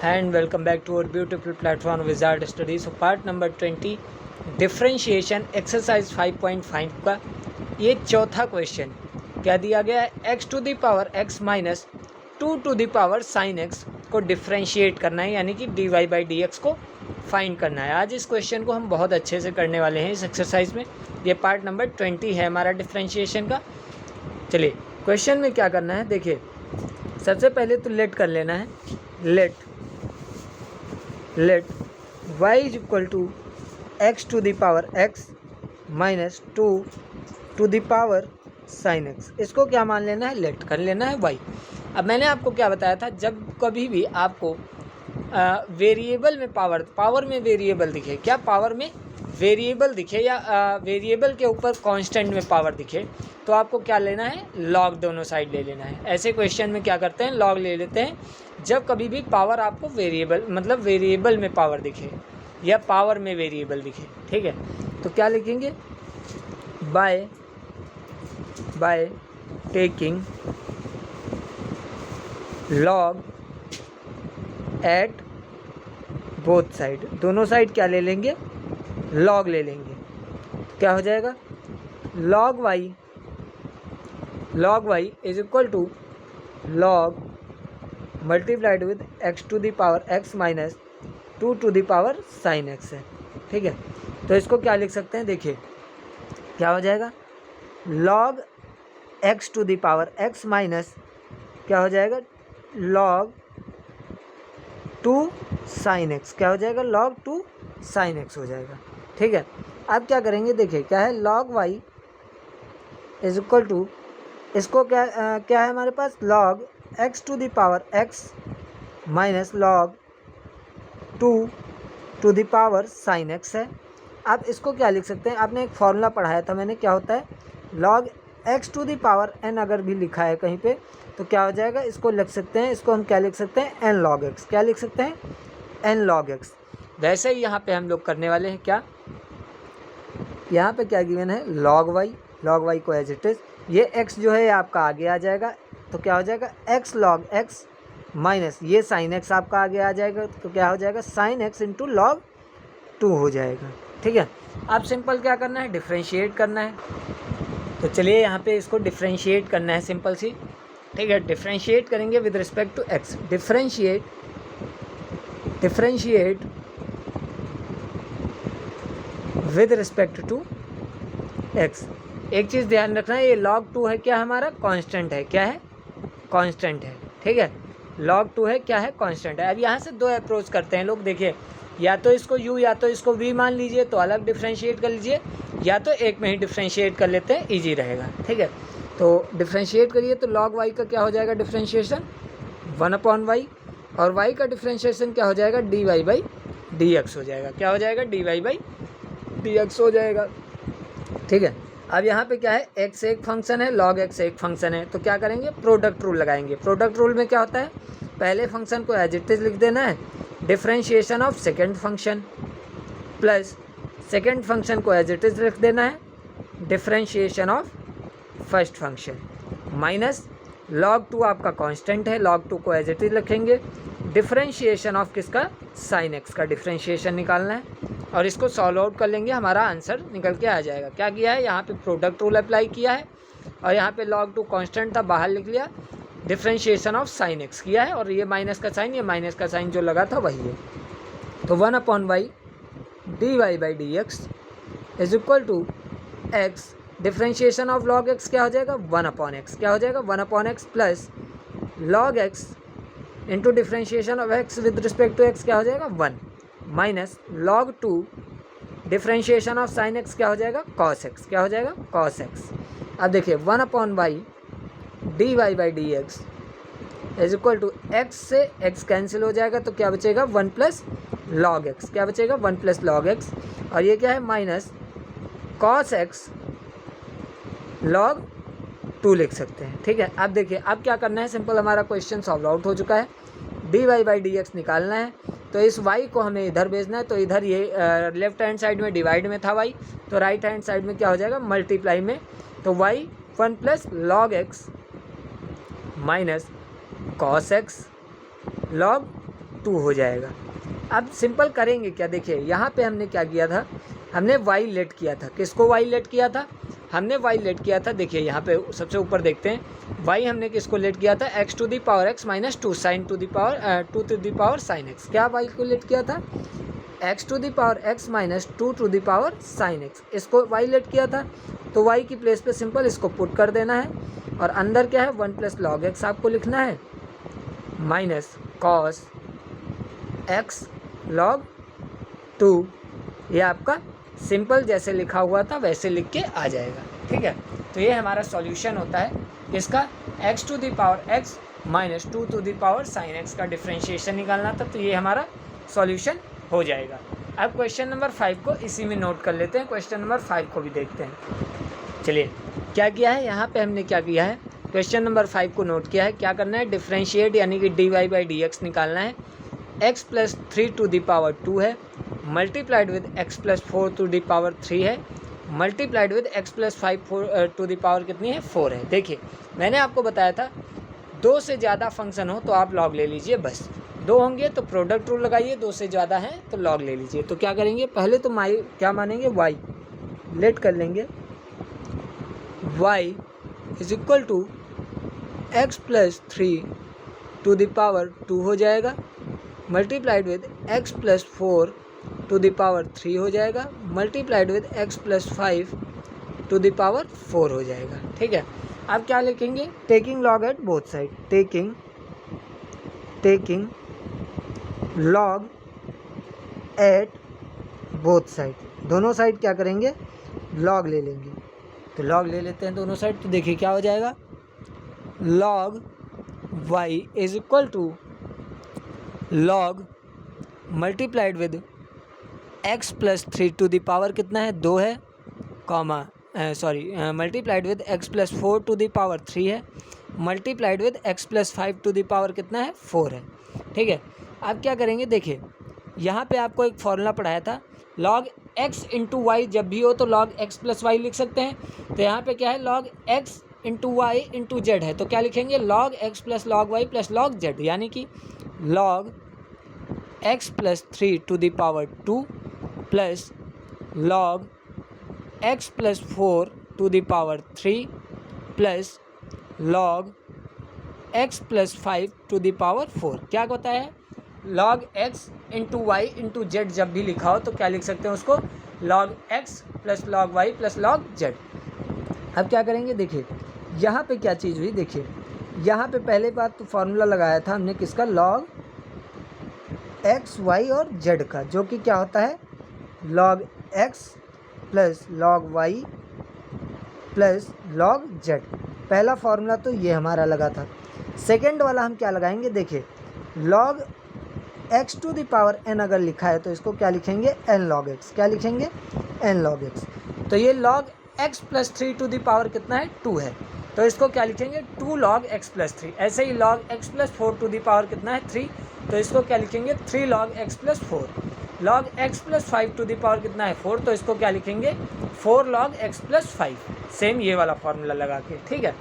and welcome back to our beautiful platform Wizard Study. So part number 20 differentiation exercise 5.5 का ये चौथा question क्या दिया गया है, x to the power x minus 2 to the power sine x को differentiate करना है, यानी कि dy बाई डी एक्स को फाइंड करना है। आज इस क्वेश्चन को हम बहुत अच्छे से करने वाले हैं इस एक्सरसाइज में। ये पार्ट नंबर 20 है हमारा डिफ्रेंशिएशन का। चलिए क्वेश्चन में क्या करना है, देखिए सबसे पहले तो लेट कर लेना है, let y is equal to x to the power x minus 2 to the power sine x। इसको क्या मान लेना है, लेट कर लेना है y। अब मैंने आपको क्या बताया था, जब कभी भी आपको वेरिएबल में पावर में वेरिएबल दिखे, क्या पावर में वेरिएबल दिखे या वेरिएबल के ऊपर कांस्टेंट में पावर दिखे, तो आपको क्या लेना है, लॉग दोनों साइड ले लेना है। ऐसे क्वेश्चन में क्या करते हैं, लॉग ले लेते हैं जब कभी भी पावर आपको वेरिएबल मतलब वेरिएबल में पावर दिखे या पावर में वेरिएबल दिखे। ठीक है, तो क्या लिखेंगे, by taking log at both side, दोनों साइड क्या ले लेंगे, लॉग ले लेंगे। क्या हो जाएगा, log y is equal to log multiplied with x to the power x minus 2 to the power sine x है। ठीक है, तो इसको क्या लिख सकते हैं, देखिए क्या हो जाएगा, log x to the power x minus क्या हो जाएगा, लॉग 2 साइन एक्स, क्या हो जाएगा, लॉग 2 साइन एक्स हो जाएगा। ठीक है, अब क्या करेंगे, देखिए क्या है, log y is equal to, इसको क्या है हमारे पास, log x to the power x minus log 2 to the power sine x है। आप इसको क्या लिख सकते हैं, आपने एक फॉर्मूला पढ़ाया था मैंने, क्या होता है, log x to the power n अगर भी लिखा है कहीं पे तो क्या हो जाएगा, इसको लिख सकते हैं, इसको हम क्या लिख सकते हैं, एन लॉग एक्स। क्या लिख सकते हैं, एन लॉग एक्स। वैसे ही यहाँ पे हम लोग करने वाले हैं क्या, यहाँ पे क्या गिवन है, लॉग वाई को एज इट इज़, ये x जो है आपका आगे आ जाएगा, तो क्या हो जाएगा, x लॉग x माइनस ये साइन x आपका आगे आ जाएगा, तो क्या हो जाएगा, साइन x इंटू लॉग 2 हो जाएगा। ठीक है, अब सिंपल क्या करना है, डिफ्रेंशिएट करना है। तो चलिए यहाँ पे इसको डिफ्रेंशिएट करना है सिंपल सी। ठीक है, डिफ्रेंशिएट करेंगे with respect to x, differentiate with respect to x। एक चीज़ ध्यान रखना है, ये log 2 है क्या, हमारा कांस्टेंट है, क्या है, कांस्टेंट है। ठीक है, log 2 है, क्या है, कांस्टेंट है। अब यहाँ से दो अप्रोच करते हैं लोग, देखिए या तो इसको u या तो इसको v मान लीजिए तो अलग डिफ्रेंशिएट कर लीजिए, या तो एक में ही डिफ्रेंशिएट कर लेते हैं, ईजी रहेगा। ठीक है, तो डिफ्रेंशिएट करिए तो log y का क्या हो जाएगा, डिफ्रेंशिएशन 1/y, और y का डिफ्रेंशिएशन क्या हो जाएगा, dy बाई dx हो जाएगा। क्या हो जाएगा, dy बाई dx हो जाएगा। ठीक है, अब यहाँ पे क्या है, x एक फंक्शन है, log x एक फंक्शन है, तो क्या करेंगे, प्रोडक्ट रूल लगाएंगे। प्रोडक्ट रूल में क्या होता है, पहले फंक्शन को एज इट इज लिख देना है, differentiation of second function plus second function को एज इट इज लिख देना है, differentiation of first function minus log 2 आपका कांस्टेंट है, log 2 को एज इट इज लिखेंगे, डिफ्रेंशिएशन ऑफ किसका, साइन x का डिफ्रेंशिएशन निकालना है, और इसको सॉल्व आउट कर लेंगे, हमारा आंसर निकल के आ जाएगा। क्या किया है, यहाँ पे प्रोडक्ट रूल अप्लाई किया है, और यहाँ पे log 2 कांस्टेंट था, बाहर लिख लिया, डिफ्रेंशिएशन ऑफ साइन x किया है, और ये माइनस का साइन, ये माइनस का साइन जो लगा था वही है। तो 1/y dy by d x is equal to x, differentiation of log x क्या हो जाएगा, 1/x, क्या हो जाएगा, 1/x plus log x into differentiation of x with respect to x क्या हो जाएगा, 1 minus log 2 differentiation of sine x क्या हो जाएगा, cos x, क्या हो जाएगा, cos x। अब देखिए 1/y dy by d x is equal to x से x कैंसिल हो जाएगा, तो क्या बचेगा, 1 प्लस log x, क्या बचेगा, 1 प्लस log x, और ये क्या है, माइनस cos x log 2 लिख सकते हैं। ठीक है, अब देखिए अब क्या करना है, सिंपल हमारा क्वेश्चन सॉल्व आउट हो चुका है, dy बाई डी एक्स निकालना है, तो इस y को हमें इधर भेजना है, तो इधर ये लेफ्ट हैंड साइड में डिवाइड में था y, तो राइट हैंड साइड में क्या हो जाएगा, मल्टीप्लाई में, तो y 1 plus log x minus cos x log 2 हो जाएगा। अब सिंपल करेंगे क्या, देखिए यहाँ पे हमने क्या किया था, हमने y लेट किया था। किसको y लेट किया था, हमने y लेट किया था। देखिए यहाँ पे सबसे ऊपर देखते हैं y हमने किसको लेट किया था, x to the power x minus 2 sine to the power 2 to the power sine x। क्या y को लेट किया था, x to the power x minus 2 to the power sine x, इसको y लेट किया था। तो y की place पे सिंपल इसको पुट कर देना है और अंदर क्या है 1 प्लस लॉग x आपको लिखना है माइनस कॉस x लॉग 2। ये आपका सिंपल जैसे लिखा हुआ था वैसे लिख के आ जाएगा। ठीक है, तो ये हमारा सॉल्यूशन होता है इसका, x to the power x minus 2 to the power sine x का डिफ्रेंशिएशन निकालना था, तो ये हमारा सॉल्यूशन हो जाएगा। अब क्वेश्चन नंबर 5 को इसी में नोट कर लेते हैं, क्वेश्चन नंबर 5 को भी देखते हैं। चलिए क्या किया है, यहाँ पे हमने क्या किया है, क्वेश्चन नंबर 5 को नोट किया है। क्या करना है, डिफ्रेंशिएट यानी कि dy बाई dx निकालना है। x plus 3 to the power 2 है, multiplied with x plus 4 to the power 3 है, multiplied with x plus 5 to the power कितनी है, 4 है। देखिए मैंने आपको बताया था 2 से ज़्यादा फंक्शन हो तो आप लॉग ले लीजिए, बस 2 होंगे तो प्रोडक्ट रूल लगाइए, 2 से ज़्यादा हैं तो लॉग ले लीजिए। तो क्या करेंगे, पहले तो क्या मानेंगे, y लेट कर लेंगे, y is equal to x plus 3 to the power 2 हो जाएगा, multiplied with x plus 4 to the power 3 हो जाएगा, multiplied with x plus 5 to the power 4 हो जाएगा। ठीक है, अब क्या लिखेंगे, taking log at both side, taking log at both side, दोनों साइड क्या करेंगे, लॉग ले लेंगे। तो लॉग ले लेते हैं दोनों साइड, तो देखिए क्या हो जाएगा, log y is equal to log multiplied with x plus 3 to the power कितना है, 2 है, comma multiplied with x plus 4 to the power 3 है, multiplied with x plus 5 to the power कितना है, 4 है। ठीक है, अब क्या करेंगे, देखिए यहाँ पे आपको एक फॉर्मूला पढ़ाया था, log x इंटू वाई जब भी हो तो log x प्लस वाई लिख सकते हैं। तो यहाँ पे क्या है, log x into y into z है, तो क्या लिखेंगे, log x plus log y plus log z, यानी कि log x plus 3 to the power 2 plus log x plus 4 to the power 3 plus log x plus 5 to the power 4। क्या होता है, log x into y into z जब भी लिखा हो तो क्या लिख सकते हैं उसको, log x plus log y plus log z। अब क्या करेंगे, देखिए यहाँ पे क्या चीज़ हुई, देखिए यहाँ पे पहले बार तो फार्मूला लगाया था हमने किसका, log x y और z का, जो कि क्या होता है log x plus log y plus log z। पहला फार्मूला तो ये हमारा लगा था। सेकेंड वाला हम क्या लगाएंगे, देखिए log x to the power n अगर लिखा है तो इसको क्या लिखेंगे, n log x, क्या लिखेंगे, n log x। तो ये log x plus 3 to the power कितना है, 2 है, तो इसको क्या लिखेंगे, 2 log x प्लस 3। ऐसे ही log x plus 4 to the power कितना है, 3, तो इसको क्या लिखेंगे, 3 log x plus 4। log x plus 5 to the power कितना है, 4, तो इसको क्या लिखेंगे, 4 log x प्लस 5। सेम ये वाला फार्मूला लगा के, ठीक है।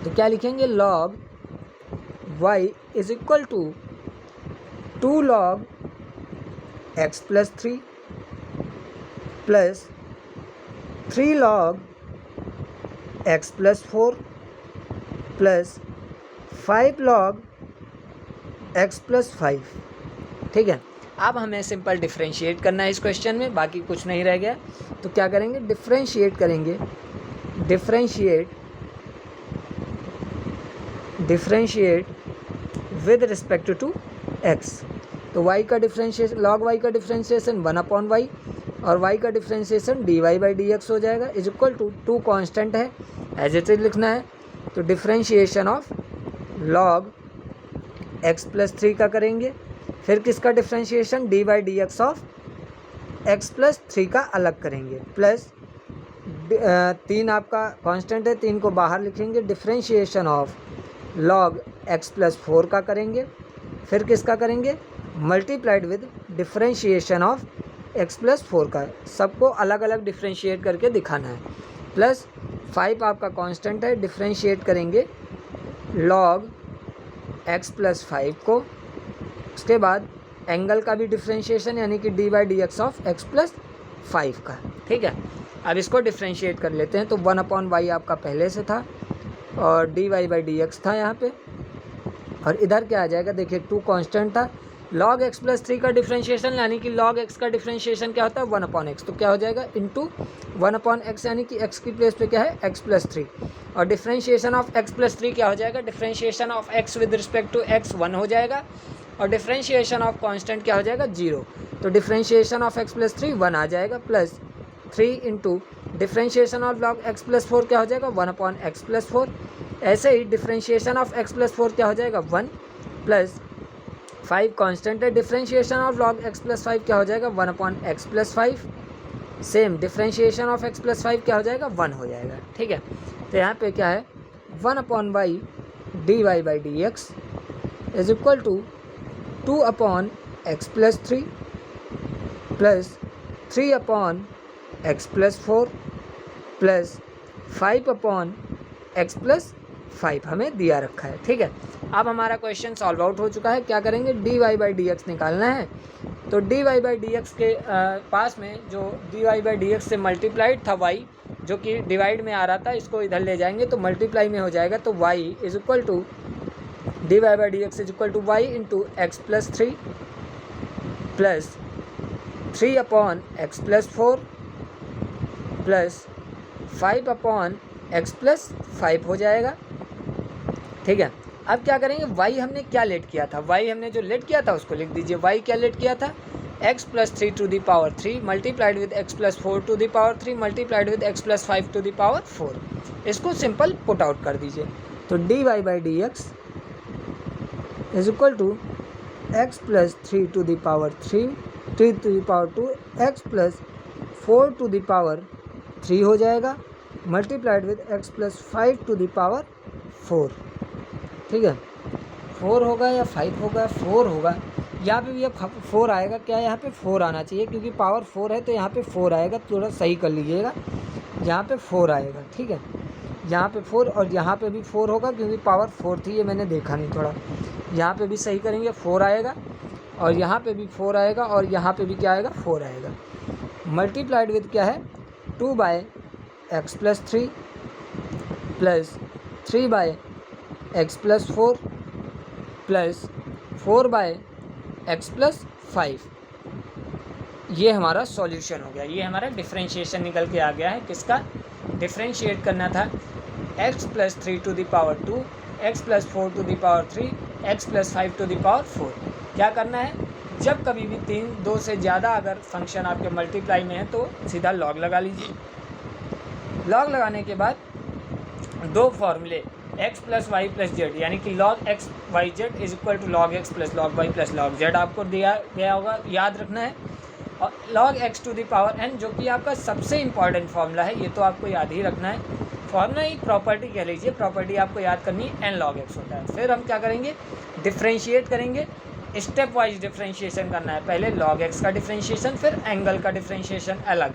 तो क्या लिखेंगे, log y is equal to 2 log x plus 3 plus 3 log x plus 4 plus 5 log x plus 5। ठीक है, अब हमें सिंपल डिफ्रेंशिएट करना है इस क्वेश्चन में, बाकी कुछ नहीं रह गया। तो क्या करेंगे, डिफ्रेंशिएट करेंगे, differentiate with respect to x। तो y का डिफ्रेंशिएशन, log y का डिफ्रेंशिएशन 1/y और y का डिफ्रेंशिएशन dy बाई dx हो जाएगा, इज इक्वल टू 2 कांस्टेंट है, एज इट इज लिखना है। तो differentiation of log x plus 3 का करेंगे, फिर किसका differentiation, dy by dx of x plus 3 का अलग करेंगे, प्लस 3 आपका कांस्टेंट है, 3 को बाहर लिखेंगे, differentiation of log x plus 4 का करेंगे, फिर किसका करेंगे, multiplied with differentiation of x plus 4 का, सबको अलग अलग डिफ्रेंशिएट करके दिखाना है, प्लस 5 आपका कांस्टेंट है, डिफ्रेंशिएट करेंगे log x प्लस 5 को, उसके बाद एंगल का भी डिफ्रेंशिएशन यानी कि D by d x of x plus 5 का, ठीक है। अब इसको डिफ्रेंशिएट कर लेते हैं। तो 1/y आपका पहले से था और dy बाई डी एक्स था यहाँ पे, और इधर क्या आ जाएगा, देखिए 2 कांस्टेंट था। log x प्लस 3 का डिफ्रेंशिएशन यानी कि log x का डिफ्रेंशिएशन क्या होता है 1/x, तो क्या हो जाएगा इंटू 1/x यानी कि x की प्लेस पे क्या है x प्लस 3, और डिफ्रेंशिएशन ऑफ x प्लस 3 क्या हो जाएगा, differentiation of x with respect to x 1 हो जाएगा, और डिफ्रेंशिएशन ऑफ कांस्टेंट क्या हो जाएगा 0। तो डिफ्रेंशिएशन ऑफ x प्लस 3 1 आ जाएगा, plus 3 into differentiation of log x plus 4 क्या हो जाएगा 1/x प्लस 4। ऐसे ही डिफ्रेंशिएशन ऑफ x प्लस 4 क्या हो जाएगा 1, प्लस 5 कांस्टेंट है, differentiation of log x plus 5 क्या हो जाएगा 1/x plus 5। Same differentiation of x plus 5 क्या हो जाएगा 1 हो जाएगा, ठीक है। तो यहाँ पे क्या है 1/y dy by d x is equal to 2/x plus 3 plus 3/x plus 4 plus 5/x plus 5 हमें दिया रखा है, ठीक है। अब हमारा क्वेश्चन सॉल्व आउट हो चुका है। क्या करेंगे, dy बाई डी एक्स निकालना है। तो dy बाई डी एक्स के पास में जो dy बाई डी एक्स से मल्टीप्लाइड था y, जो कि डिवाइड में आ रहा था, इसको इधर ले जाएंगे तो मल्टीप्लाई में हो जाएगा। तो y is equal to dy by d x is equal to y into x plus 3 plus 3/x plus 4 plus 5/x plus 5 हो जाएगा, ठीक है। अब क्या करेंगे, y हमने क्या लेट किया था, y हमने जो लेट किया था उसको लिख दीजिए। y क्या लेट किया था, x plus 3 to the power 3 multiplied with x plus 4 to the power 3 multiplied with x plus 5 to the power 4। इसको सिंपल पुट आउट कर दीजिए। तो dy by d x is equal to x plus 3 to the power 3 to the power 2 x plus 4 to the power 3 हो जाएगा, multiplied with x plus 5 to the power 4, ठीक है। 4 होगा या 5 होगा, 4 होगा। यहाँ पे भी अब 4 आएगा, क्या यहाँ पे 4 आना चाहिए क्योंकि पावर 4 है, तो यहाँ पे 4 आएगा। थोड़ा सही कर लीजिएगा, यहाँ पे 4 आएगा, ठीक है। यहाँ पे 4 और यहाँ पे भी 4 होगा क्योंकि पावर 4 थी, ये मैंने देखा नहीं थोड़ा। यहाँ पे भी सही करेंगे, 4 आएगा, और यहाँ पे भी 4 आएगा, और यहाँ पे भी क्या आएगा 4 आएगा। मल्टीप्लाइड विद क्या है 2/x plus 3 plus 3/x plus 4 plus 4/x प्लस 5। ये हमारा सॉल्यूशन हो गया। ये हमारा डिफ्रेंशिएशन निकल के आ गया है। किसका डिफ्रेंशिएट करना था, x plus 3 to the power 2 x plus 4 to the power 3 x plus 5 to the power 4। क्या करना है, जब कभी भी 2 से ज़्यादा अगर फंक्शन आपके मल्टीप्लाई में है तो सीधा लॉग लगा लीजिए। लॉग लगाने के बाद 2 फॉर्मूले x plus y plus z यानी कि log x y z is equal to log x plus log y plus log z आपको दिया गया होगा, याद रखना है। और log x to the power n जो कि आपका सबसे इम्पॉर्टेंट फार्मूला है, ये तो आपको याद ही रखना है। फार्मूला एक प्रॉपर्टी कह लीजिए, प्रॉपर्टी आपको याद करनी है, n log x होता है। फिर हम क्या करेंगे, डिफ्रेंशिएट करेंगे, स्टेप वाइज डिफ्रेंशिएशन करना है। पहले log x का डिफ्रेंशिएशन, फिर एंगल का डिफ्रेंशिएशन अलग,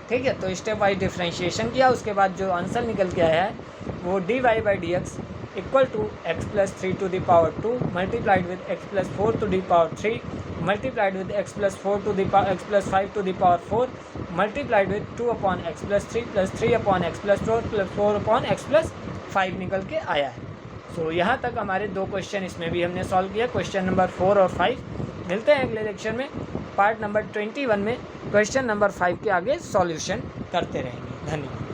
ठीक है। तो स्टेप वाइज डिफ्रेंशिएशन किया, उसके बाद जो आंसर निकल के आया है वो dy by d x equal to x plus 3 to the power 2 multiplied with x plus 4 to the power 3 multiplied with x plus 4 to the power x plus 5 to the power 4 multiplied with 2/x plus 3 plus 3/x plus 4 plus 4/x प्लस 5 निकल के आया है। सो यहाँ तक हमारे 2 question इसमें भी हमने सॉल्व किया, क्वेश्चन नंबर 4 और 5। मिलते हैं अगले लेक्चर में पार्ट नंबर 21 में क्वेश्चन नंबर 5 के आगे सॉल्यूशन करते रहेंगे। धन्यवाद।